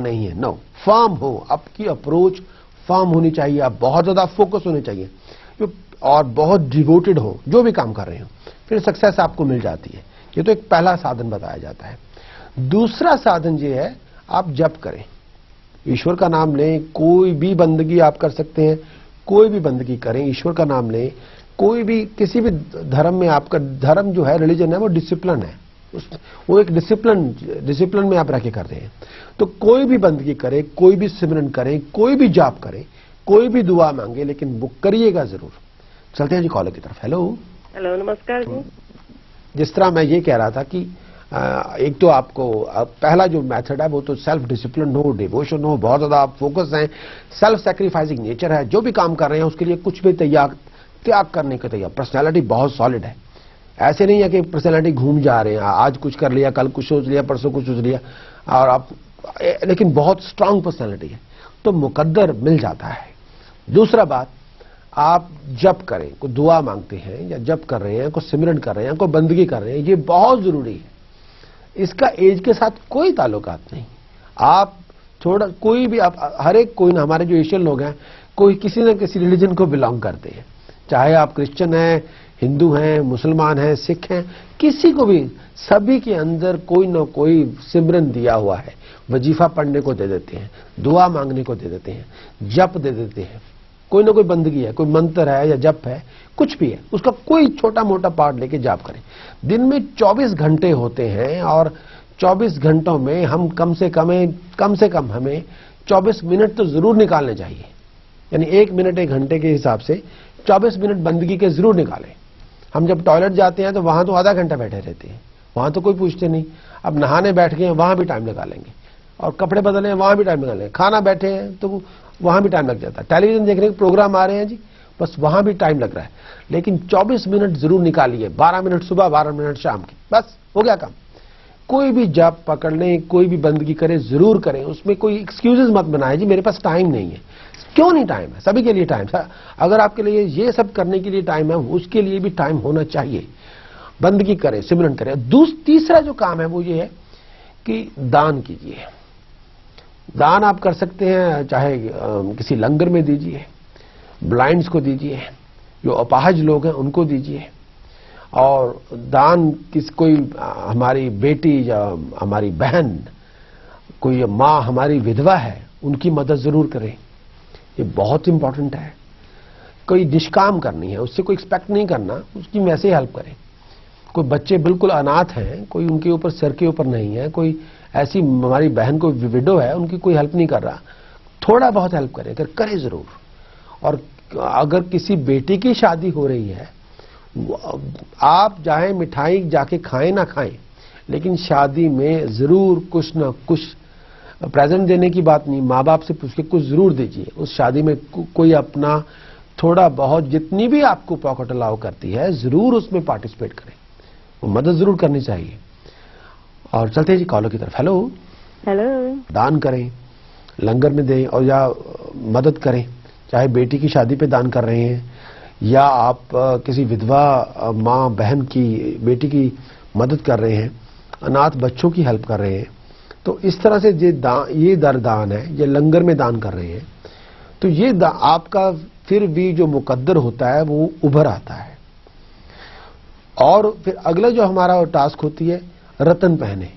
नहीं है, no, firm हो, आपकी अप्रोच फर्म होनी चाहिए, आप बहुत ज्यादा फोकस होने चाहिए और बहुत डिवोटेड हो जो भी काम कर रहे हो, फिर सक्सेस आपको मिल जाती है। ये तो एक पहला साधन बताया जाता है। दूसरा साधन ये है, आप जप करें, ईश्वर का नाम लें, कोई भी बंदगी आप कर सकते हैं, कोई भी बंदगी करें, ईश्वर का नाम लें, कोई भी किसी भी धर्म में, आपका धर्म जो है, रिलीजन है, वो डिसिप्लिन है, वो एक डिसिप्लिन में आप रह के कर रहे हैं। तो कोई भी बंदगी करें, कोई भी सिमरन करें, कोई भी जाप करें, कोई भी दुआ मांगे, लेकिन वो करिएगा जरूर। चलते हैं जी कॉलर की तरफ। हेलो हेलो, नमस्कार जी। जिस तरह मैं ये कह रहा था कि एक तो आपको पहला जो मेथड है वो तो सेल्फ डिसिप्लिन हो, डिवोशन हो, बहुत ज्यादा आप फोकस हैं, सेल्फ सैक्रिफाइसिंग नेचर है, जो भी काम कर रहे हैं उसके लिए कुछ भी त्याग करने के तैयार, पर्सनैलिटी बहुत सॉलिड है। ऐसे नहीं है कि पर्सनैलिटी घूम जा रहे हैं, आज कुछ कर लिया, कल कुछ सोच लिया, परसों कुछ सोच लिया, और आप, लेकिन बहुत स्ट्रांग पर्सनैलिटी है, तो मुकद्दर मिल जाता है। दूसरा बात, आप जप करें, कोई दुआ मांगते हैं या जप कर रहे हैं, कोई सिमरन कर रहे हैं, कोई बंदगी कर रहे हैं, ये बहुत जरूरी है। इसका एज के साथ कोई ताल्लुकात नहीं। आप थोड़ा कोई भी, आप हर एक, कोई ना, हमारे जो एशियन लोग हैं, कोई किसी न किसी रिलीजन को बिलोंग करते हैं, चाहे आप क्रिश्चियन हैं, हिंदू हैं, मुसलमान हैं, सिख हैं, किसी को भी, सभी के अंदर कोई ना कोई सिमरन दिया हुआ है। वजीफा पढ़ने को दे देते हैं, दुआ मांगने को दे देते हैं, जप दे देते हैं, कोई ना कोई बंदगी है, कोई मंत्र है या जप है, कुछ भी है, उसका कोई छोटा मोटा पार्ट लेके जाप करें। दिन में 24 घंटे होते हैं और 24 घंटों में हम कम से कम हमें 24 मिनट तो जरूर निकालने चाहिए। यानी 1 मिनट 1 घंटे के हिसाब से 24 मिनट बंदगी के जरूर निकालें। हम जब टॉयलेट जाते हैं तो वहां तो आधा घंटा बैठे रहते हैं, वहां तो कोई पूछते नहीं। अब नहाने बैठ गए हैं, वहां भी टाइम लगा लेंगे, और कपड़े बदले हैं, वहां भी टाइम लगा लेंगे, खाना बैठे हैं तो वहां भी टाइम लग जाता है, टेलीविजन देखने के प्रोग्राम आ रहे हैं जी, बस वहां भी टाइम लग रहा है। लेकिन 24 मिनट जरूर निकालिए, 12 मिनट सुबह, 12 मिनट शाम की, बस हो गया काम। कोई भी जप पकड़ लें, कोई भी बंदगी करें, जरूर करें, उसमें कोई एक्सक्यूजेस मत बनाए जी मेरे पास टाइम नहीं है। क्यों नहीं टाइम है? सभी के लिए टाइम है। अगर आपके लिए ये सब करने के लिए टाइम है, उसके लिए भी टाइम होना चाहिए। बंदगी करें, सिमरन करें। तीसरा जो काम है वो ये है कि दान कीजिए। दान आप कर सकते हैं, चाहे किसी लंगर में दीजिए, ब्लाइंड्स को दीजिए, जो अपाहज लोग हैं उनको दीजिए, और दान कोई हमारी बेटी या हमारी बहन, कोई माँ हमारी विधवा है, उनकी मदद जरूर करें। ये बहुत इंपॉर्टेंट है। कोई निष्काम करनी है, उससे कोई एक्सपेक्ट नहीं करना, उसकी वैसे ही हेल्प करें। कोई बच्चे बिल्कुल अनाथ हैं, कोई उनके ऊपर सिर के ऊपर नहीं है, कोई ऐसी हमारी बहन को विडो है, उनकी कोई हेल्प नहीं कर रहा, थोड़ा बहुत हेल्प करें, करें जरूर। और अगर किसी बेटी की शादी हो रही है, आप चाहे मिठाई जाके खाएं ना खाएं, लेकिन शादी में जरूर कुछ ना कुछ, प्रेजेंट देने की बात नहीं, माँ बाप से पूछ के कुछ जरूर दीजिए। उस शादी में कोई अपना थोड़ा बहुत, जितनी भी आपको पॉकेट अलाउ करती है, जरूर उसमें पार्टिसिपेट करें, वो मदद जरूर करनी चाहिए। और चलते हैं जी कॉलर की तरफ। Hello hello. दान करें, लंगर में दें, और या मदद करें, चाहे बेटी की शादी पे दान कर रहे हैं, या आप किसी विधवा माँ बहन की बेटी की मदद कर रहे हैं, अनाथ बच्चों की हेल्प कर रहे हैं, तो इस तरह से ये दान है, ये लंगर में दान कर रहे हैं, तो ये आपका फिर भी जो मुकद्दर होता है वो उभर आता है। और फिर अगला जो हमारा टास्क होती है, रतन पहने,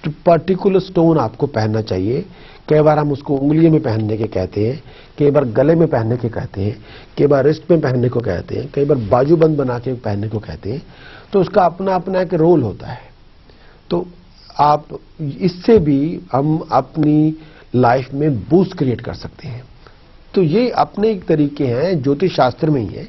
तो पर्टिकुलर स्टोन आपको पहनना चाहिए। कई बार हम उसको उंगलियों में पहनने के कहते हैं, कई बार गले में पहनने के कहते हैं, कई बार रिस्ट में पहनने को कहते हैं, कई बार बाजूबंद बना के पहनने को कहते हैं। तो उसका अपना अपना एक रोल होता है। तो आप इससे भी हम अपनी लाइफ में बूस्ट क्रिएट कर सकते हैं। तो ये अपने एक तरीके हैं, ज्योतिष शास्त्र में ही है,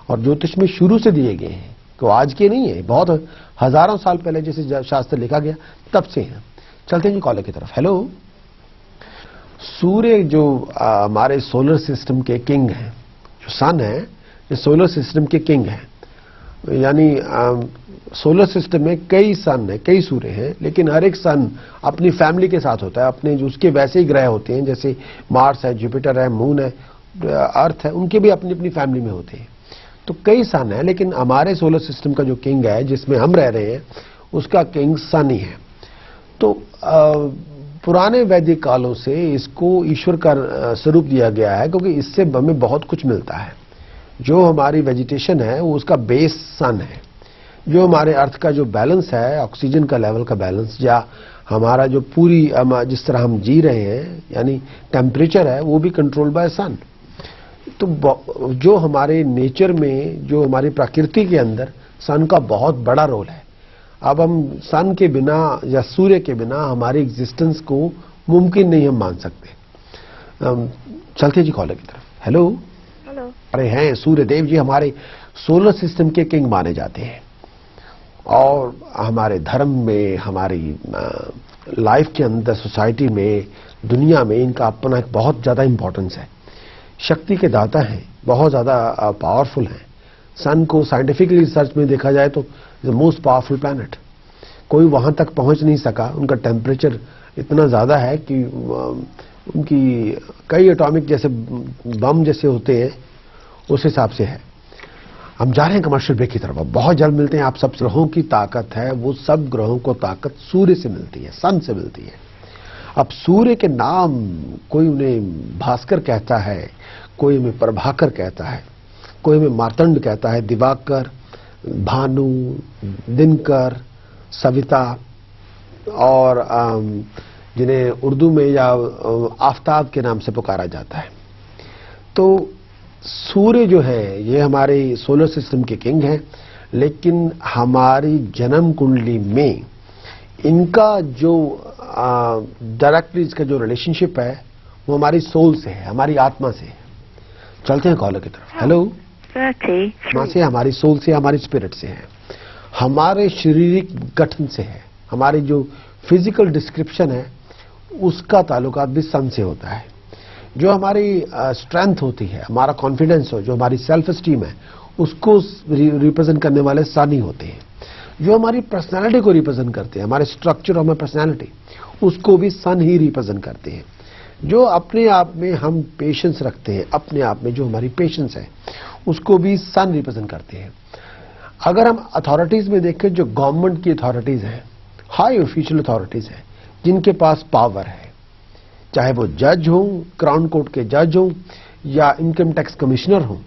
और ज्योतिष में शुरू से दिए गए हैं, तो आज के नहीं है, बहुत हजारों साल पहले जैसे शास्त्र लिखा गया तब से है। चलते हैं जी कॉलर की तरफ। हेलो। सूर्य जो हमारे सोलर सिस्टम के किंग हैं, जो सन है, ये सोलर सिस्टम के किंग हैं। यानी सोलर सिस्टम में कई सन है, कई सूर्य हैं, लेकिन हर एक सन अपनी फैमिली के साथ होता है, अपने जो उसके वैसे ही ग्रह होते हैं, जैसे मार्स है, जुपिटर है, मून है, अर्थ है, उनके भी अपनी अपनी फैमिली में होते हैं। तो कई सन है, लेकिन हमारे सोलर सिस्टम का जो किंग है, जिसमें हम रह रहे हैं, उसका किंग सन ही है। तो पुराने वैदिक कालों से इसको ईश्वर का स्वरूप दिया गया है, क्योंकि इससे हमें बहुत कुछ मिलता है। जो हमारी वेजिटेशन है वो उसका बेस सन है। जो हमारे अर्थ का जो बैलेंस है, ऑक्सीजन का लेवल का बैलेंस, या हमारा जो पूरी जिस तरह हम जी रहे हैं, यानी टेम्परेचर है, वो भी कंट्रोल बाय सन। तो जो हमारे नेचर में, जो हमारी प्रकृति के अंदर सन का बहुत बड़ा रोल है। अब हम सन के बिना या सूर्य के बिना हमारी एग्जिस्टेंस को मुमकिन नहीं हम मान सकते। चलते जी कॉलर की तरफ। हेलो। हेलो। अरे हैं सूर्य देव जी हमारे सोलर सिस्टम के किंग माने जाते हैं, और हमारे धर्म में, हमारी लाइफ के अंदर, सोसाइटी में, दुनिया में इनका अपना एक बहुत ज्यादा इंपॉर्टेंस है। शक्ति के दाता हैं, बहुत ज्यादा पावरफुल हैं। सन को साइंटिफिकली रिसर्च में देखा जाए तो द मोस्ट पावरफुल प्लैनेट। कोई वहां तक पहुंच नहीं सका। उनका टेम्परेचर इतना ज्यादा है कि उनकी कई एटॉमिक जैसे बम जैसे होते हैं, उस हिसाब से है। हम जा रहे हैं कमर्शियल ब्रेक की तरफ। बहुत जल्द मिलते हैं। आप सब ग्रहों की ताकत है, वो सब ग्रहों को ताकत सूर्य से मिलती है, सन से मिलती है। अब सूर्य के नाम, कोई उन्हें भास्कर कहता है, कोई उन्हें प्रभाकर कहता है, कोई उन्हें मार्तंड कहता है, दिवाकर, भानु, दिनकर, सविता, और जिन्हें उर्दू में या आफताब के नाम से पुकारा जाता है। तो सूर्य जो है ये हमारे सोलर सिस्टम के किंग हैं, लेकिन हमारी जन्म कुंडली में इनका जो डायरेक्टली इसका जो रिलेशनशिप है वो हमारी सोल से है, हमारी आत्मा से है। चलते हैं कॉलर की तरफ। हेलो। 30 से हमारी सोल से, हमारी स्पिरिट से है, हमारे शारीरिक गठन से है, हमारी जो फिजिकल डिस्क्रिप्शन है उसका ताल्लुकात भी सन से होता है। जो हमारी स्ट्रेंथ होती है, हमारा कॉन्फिडेंस हो, जो हमारी सेल्फ एस्टीम है, उसको रिप्रेजेंट करने वाले सन ही होते हैं। जो हमारी पर्सनालिटी को रिप्रेजेंट करते हैं, हमारे स्ट्रक्चर ऑफ पर्सनालिटी, उसको भी सन ही रिप्रेजेंट करते हैं। जो अपने आप में हम पेशेंस रखते हैं, अपने आप में जो हमारी पेशेंस है, उसको भी सन रिप्रेजेंट करते हैं। अगर हम अथॉरिटीज में देखें, जो गवर्नमेंट की अथॉरिटीज हैं, हाई ऑफिशियल अथॉरिटीज हैं, जिनके पास पावर है, चाहे वो जज हो, क्राउन कोर्ट के जज हो, या इनकम टैक्स कमिश्नर हो,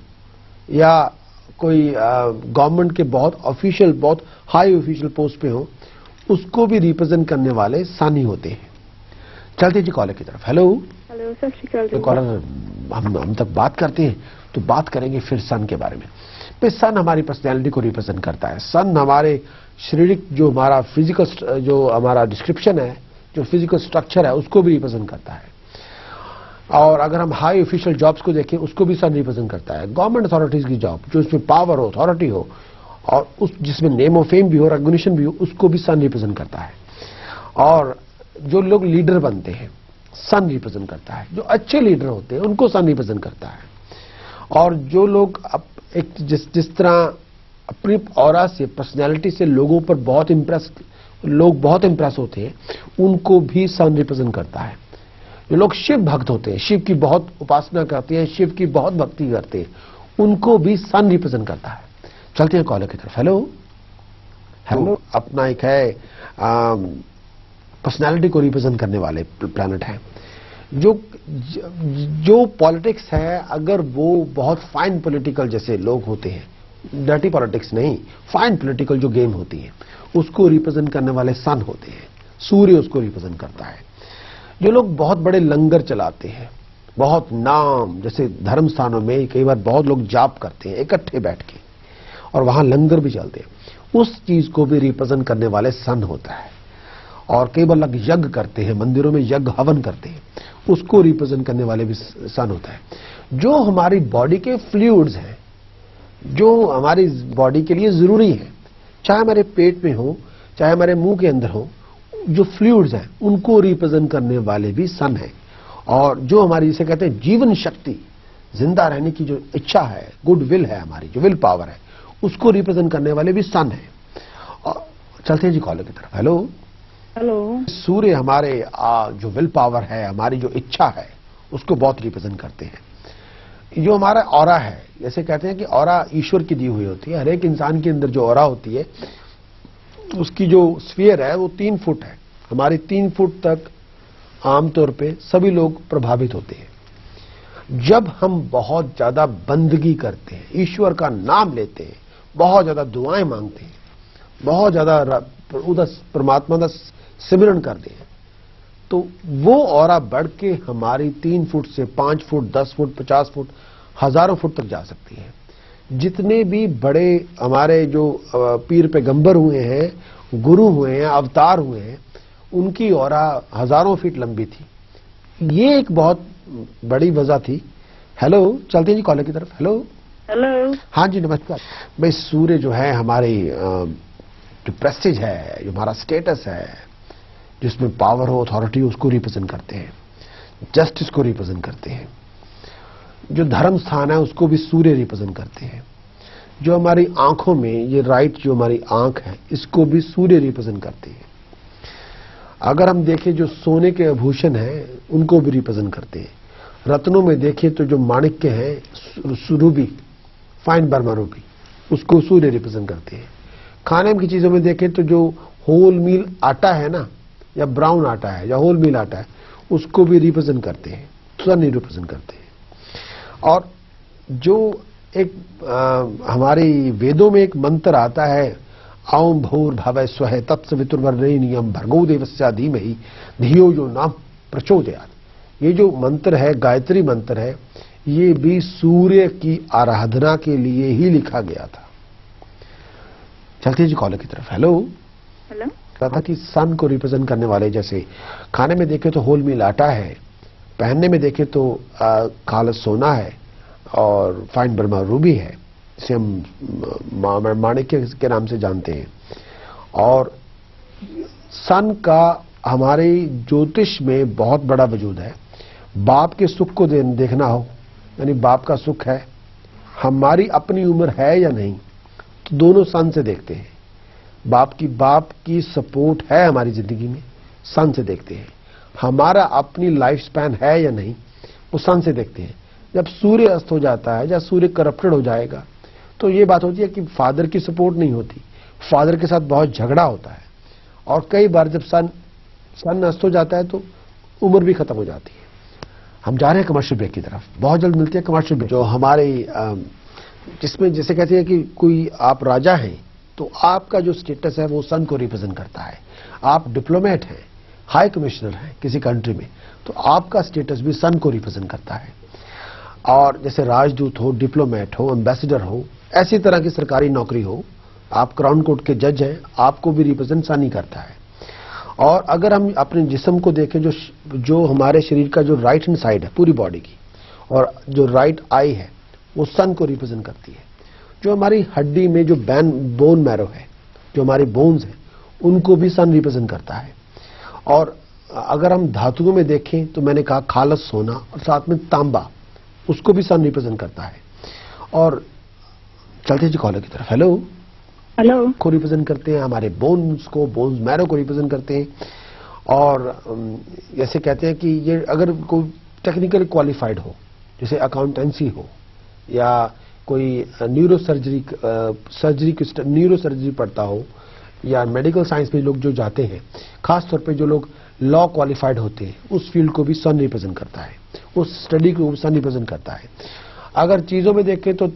या कोई गवर्नमेंट के बहुत ऑफिशियल, बहुत हाई ऑफिशियल पोस्ट पे हो, उसको भी रिप्रेजेंट करने वाले सन ही होते हैं। चलते जी कॉलर की तरफ। हेलो। हेलो, सत श्री अकाल। कॉलर, हम तक बात करते हैं तो बात करेंगे फिर सन के बारे में। फिर सन हमारी पर्सनैलिटी को रिप्रेजेंट करता है। सन हमारे शारीरिक, जो हमारा फिजिकल, जो हमारा डिस्क्रिप्शन है, जो फिजिकल स्ट्रक्चर है, उसको भी रिप्रेजेंट करता है। और अगर हम हाई ऑफिशियल जॉब्स को देखें, उसको भी सन रिप्रेजेंट करता है। गवर्नमेंट अथॉरिटीज की जॉब, जो इसमें पावर हो, अथॉरिटी हो, और उस जिसमें नेम ऑफ फेम भी हो, रिकॉग्निशन भी हो, उसको भी सन रिप्रेजेंट करता है। और जो लोग लीडर बनते हैं, सन रिप्रेजेंट करता है। जो अच्छे लीडर होते हैं, उनको सन रिप्रेजेंट करता है। और जो लोग एक जिस तरह अपनी ऑरा से, पर्सनैलिटी से लोग बहुत इंप्रेस होते हैं, उनको भी सन रिप्रेजेंट करता है। जो लोग शिव भक्त होते हैं, शिव की बहुत उपासना करते हैं, शिव की बहुत भक्ति करते हैं, उनको भी सन रिप्रेजेंट करता है। चलते हैं कॉलर की तरफ। हेलो। हेलो। अपना एक है पर्सनालिटी को रिप्रेजेंट करने वाले प्लैनेट हैं। जो पॉलिटिक्स है, अगर वो बहुत फाइन पॉलिटिकल जैसे लोग होते हैं, डर्टी पॉलिटिक्स नहीं, फाइन पॉलिटिकल जो गेम होती है, उसको रिप्रेजेंट करने वाले सन होते हैं। सूर्य उसको रिप्रेजेंट करता है। जो लोग बहुत बड़े लंगर चलाते हैं, बहुत नाम, जैसे धर्म स्थानों में कई बार बहुत लोग जाप करते हैं इकट्ठे बैठ के, और वहां लंगर भी चलते हैं, उस चीज को भी रिप्रेजेंट करने वाले सन होता है। और कई बार लोग यज्ञ करते हैं, मंदिरों में यज्ञ हवन करते हैं, उसको रिप्रेजेंट करने वाले भी सन होता है। जो हमारी बॉडी के फ्लूइड्स हैं, जो हमारी बॉडी के लिए जरूरी है, चाहे हमारे पेट में हो, चाहे हमारे मुंह के अंदर हो, जो फ्लूइड्स हैं, उनको रिप्रेजेंट करने वाले भी सन है। और जो हमारी, जिसे कहते हैं जीवन शक्ति, जिंदा रहने की जो इच्छा है, गुड विल है, हमारी जो विल पावर है, उसको रिप्रेजेंट करने वाले भी सन है। और चलते हैं जी कॉलर की तरफ। हेलो। हेलो। सूर्य हमारे जो विल पावर है, हमारी जो इच्छा है, उसको बहुत रिप्रेजेंट करते हैं। जो हमारा ऑरा है, जैसे कहते हैं कि ऑरा ईश्वर की दी हुई होती है। हर एक इंसान के अंदर जो ऑरा होती है, उसकी जो स्फीयर है वो 3 फुट है। हमारी 3 फुट तक आमतौर पे सभी लोग प्रभावित होते हैं। जब हम बहुत ज्यादा बंदगी करते हैं, ईश्वर का नाम लेते हैं, बहुत ज्यादा दुआएं मांगते हैं, बहुत ज्यादा परमात्मा का सिमरन करते हैं, तो वो औरा बढ़ के हमारी 3 फुट से 5 फुट, 10 फुट, 50 फुट, हजारों फुट तक जा सकती है। जितने भी बड़े हमारे जो पीर पैगंबर हुए हैं, गुरु हुए हैं, अवतार हुए हैं, उनकी औरा हजारों फीट लंबी थी। ये एक बहुत बड़ी वजह थी। हेलो, चलते हैं जी कॉलर की तरफ। Hello hello. हाँ जी, नमस्कार। भाई सूर्य जो है हमारी जो प्रेस्टीज है, जो हमारा स्टेटस है, जिसमें पावर हो, अथॉरिटी हो, उसको रिप्रेजेंट करते हैं, जस्टिस को रिप्रेजेंट करते हैं। जो धर्म स्थान है उसको भी सूर्य रिप्रेजेंट करते हैं। जो हमारी आंखों में ये राइट जो हमारी आंख है, इसको भी सूर्य रिप्रेजेंट करती है। अगर हम देखें जो सोने के आभूषण हैं, उनको भी रिप्रेजेंट करते हैं। रत्नों में देखें तो जो माणिक्य हैं, रूबी, फाइन बर्मा रूबी, उसको सूर्य रिप्रेजेंट करते हैं। खाने की चीजों में देखें तो जो होल मील आटा है ना, या ब्राउन आटा है, या होल मील आटा है, उसको भी रिप्रेजेंट करते हैं, सन ही रिप्रेजेंट करते हैं। और जो एक हमारे वेदों में एक मंत्र आता है, औं भूर्भुवः स्वः तत्सवितुर्वरेण्यं भर्गो देवस्य धीमहि धियो यो न प्रचोदयात्। ये जो मंत्र है, गायत्री मंत्र है, ये भी सूर्य की आराधना के लिए ही लिखा गया था। चलते हैं जी कॉलर की तरफ। Hello hello. कहा कि सन को रिप्रेजेंट करने वाले, जैसे खाने में देखें तो होल मील आटा है, पहनने में देखें तो खालस सोना है, और फाइन बर्मा रूबी है, जिसे हम माणिक्य के नाम से जानते हैं। और सन का हमारे ज्योतिष में बहुत बड़ा वजूद है। बाप के सुख को देखना हो, यानी बाप का सुख है, हमारी अपनी उम्र है या नहीं, तो दोनों सन से देखते हैं। बाप की सपोर्ट है हमारी जिंदगी में, सन से देखते हैं। हमारा अपनी लाइफ स्पैन है या नहीं, वो सन से देखते हैं। जब सूर्य अस्त हो जाता है, जब सूर्य करप्टेड हो जाएगा, तो ये बात होती है कि फादर की सपोर्ट नहीं होती, फादर के साथ बहुत झगड़ा होता है। और कई बार जब सन अस्त हो जाता है तो उम्र भी खत्म हो जाती है। हम जा रहे हैं कमर्शियल ब्रेक की तरफ, बहुत जल्द मिलते हैं कमर्शियल ब्रेक। जो हमारे जिसमें जैसे कहते हैं कि कोई आप राजा हैं, तो आपका जो स्टेटस है वो सन को रिप्रेजेंट करता है। आप डिप्लोमेट हैं, हाई कमिश्नर हैं किसी कंट्री में, तो आपका स्टेटस भी सन को रिप्रेजेंट करता है। और जैसे राजदूत हो, डिप्लोमेट हो, एम्बेसडर हो, ऐसी तरह की सरकारी नौकरी हो, आप क्राउन कोर्ट के जज हैं, आपको भी रिप्रेजेंट सन ही करता है। और अगर हम अपने जिस्म को देखें, जो हमारे शरीर का जो राइट हैंड साइड है पूरी बॉडी की, और जो राइट आई है, वो सन को रिप्रेजेंट करती है। जो हमारी हड्डी में जो बोन मैरो है, जो हमारी बोन्स हैं, उनको भी सन रिप्रेजेंट करता है। और अगर हम धातुओं में देखें तो मैंने कहा खालस सोना, और साथ में तांबा, उसको भी सन रिप्रेजेंट करता है। और चलते जी कॉलर की तरफ। Hello hello. को रिप्रेजेंट करते हैं, हमारे बोन्स मैरो को रिप्रेजेंट करते हैं। और जैसे कहते हैं कि ये अगर कोई टेक्निकली क्वालिफाइड हो, जैसे अकाउंटेंसी हो, या कोई न्यूरो सर्जरी पढ़ता हो, या मेडिकल साइंस में लोग जो जाते हैं, खासतौर पे जो लोग लॉ क्वालिफाइड होते हैं, उस फील्ड को भी सन रिप्रेजेंट करता है, उस स्टडी को सन रिप्रेजेंट करता है। अगर चीजों में देखें तो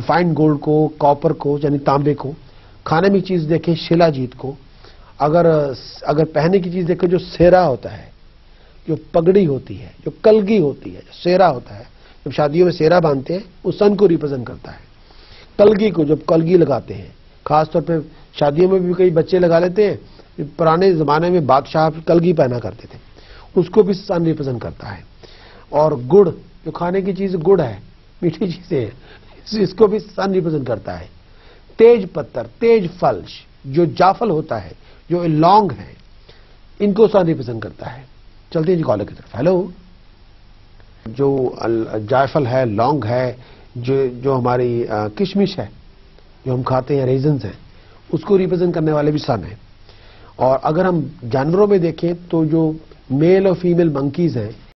फाइन गोल्ड को, कॉपर को यानी तांबे को, खाने में चीज देखें शिलाजीत को, अगर पहनने की चीज देखें जो सेरा होता है, जो पगड़ी होती है, जो कलगी होती है, सेरा होता है, जब शादियों में सेरा बांधते हैं, वो सन को रिप्रेजेंट करता है। कलगी को जब कलगी लगाते हैं, खासतौर पे शादियों में भी कई बच्चे लगा लेते हैं, पुराने जमाने में बादशाह कलगी पहना करते थे, उसको भी सन रिप्रेजेंट करता है। और गुड़, जो खाने की चीज गुड़ है, मीठी चीजें हैं, इसको भी सन रिप्रेजेंट करता है। तेज पत्तर, तेज फल, जो जाफल होता है, जो लौंग है, इनको सन रिप्रेजेंट करता है। चलते हैं जी कॉलर की तरफ। हेलो, जो जायफल है, लौंग है, जो हमारी किशमिश है, जो हम खाते हैं, रेजन्स हैं, उसको रिप्रेजेंट करने वाले भी सन है। और अगर हम जानवरों में देखें तो जो मेल और फीमेल मंकीज हैं,